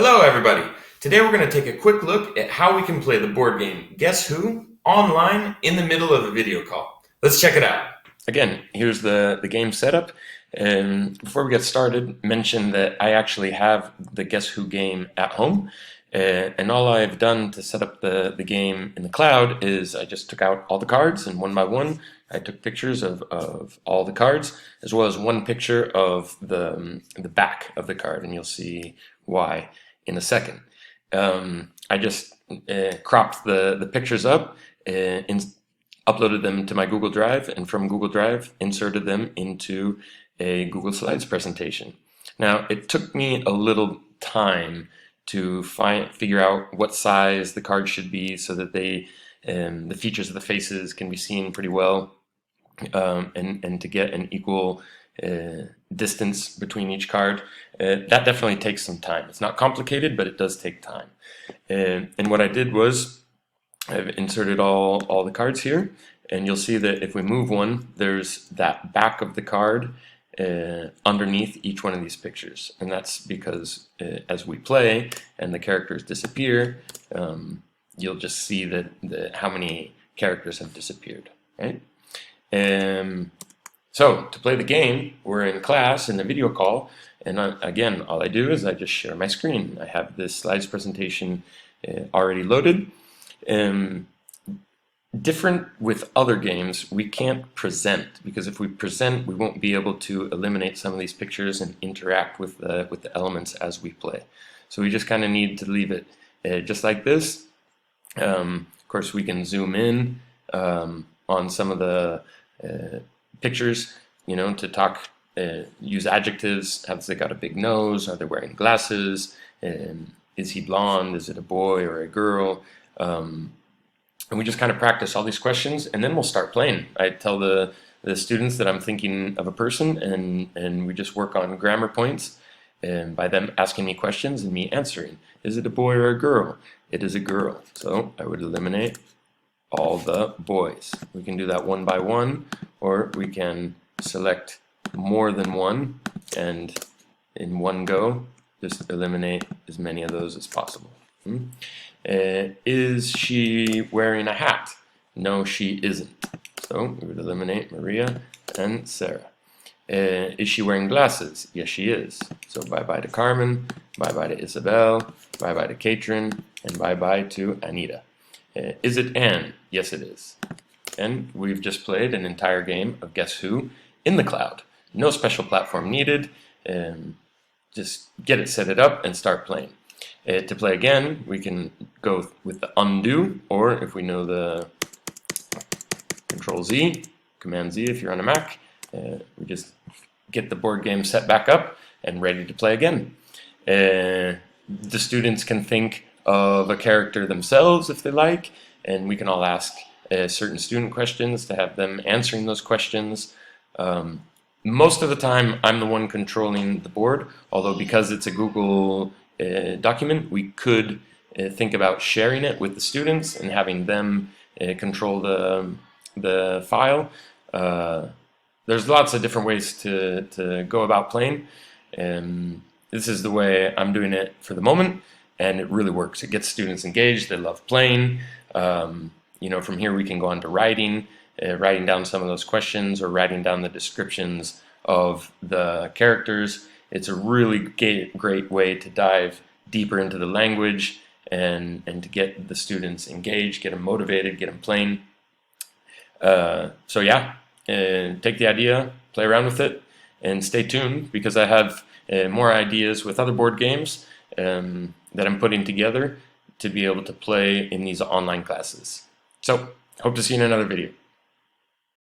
Hello everybody! Today we're going to take a quick look at how we can play the board game Guess Who online in the middle of a video call. Let's check it out. Again, here's the game setup. And before we get started, mention that I actually have the Guess Who game at home. And all I've done to set up the game in the cloud is I just took out all the cards, and one by one I took pictures of all the cards, as well as one picture of the back of the card, and you'll see why in a second. I just cropped the pictures up, uploaded them to my Google Drive, and from Google Drive inserted them into a Google Slides presentation. Now, it took me a little time to figure out what size the card should be so that the features of the faces can be seen pretty well, and to get an equal distance between each card. That definitely takes some time. It's not complicated, but it does take time. And what I did was I've inserted all the cards here, and you'll see that if we move one, there's that back of the card underneath each one of these pictures, and that's because as we play and the characters disappear, you'll just see that how many characters have disappeared, right? So to play the game, we're in class in a video call, and again, all I do is I just share my screen. I have this slides presentation already loaded. Different with other games, we can't present, because if we present, we won't be able to eliminate some of these pictures and interact with the elements as we play. So we just kind of need to leave it just like this. Of course, we can zoom in on some of the pictures, to talk, use adjectives. Have they got a big nose? Are they wearing glasses? Is he blonde? Is it a boy or a girl? And we just kind of practice all these questions, and then we'll start playing. I tell the students that I'm thinking of a person, and we just work on grammar points, and by them asking me questions and me answering. Is it a boy or a girl? It is a girl. So I would eliminate all the boys. We can do that one by one, or we can select more than one, and in one go, just eliminate as many of those as possible. Is she wearing a hat? No, she isn't. So we would eliminate Maria and Sarah. Is she wearing glasses? Yes, she is. So bye-bye to Carmen, bye-bye to Isabel, bye-bye to Katrin, and bye-bye to Anita. Is it Anne? Yes, it is. And we've just played an entire game of Guess Who in the cloud. No special platform needed. Just set it up and start playing. To play again, we can go with the undo, or if we know the Control Z, Command Z if you're on a Mac, we just get the board game set back up and ready to play again. The students can think of a character themselves if they like, and we can all ask certain student questions to have them answering those questions. Most of the time, I'm the one controlling the board, although because it's a Google document, we could think about sharing it with the students and having them control the file. There's lots of different ways to go about playing, and this is the way I'm doing it for the moment, and it really works. It gets students engaged. They love playing. From here we can go on to writing down some of those questions, or writing down the descriptions of the characters. It's a really great way to dive deeper into the language and to get the students engaged, get them motivated, get them playing. So yeah, take the idea, play around with it, and stay tuned, because I have more ideas with other board games that I'm putting together to be able to play in these online classes. So, hope to see you in another video.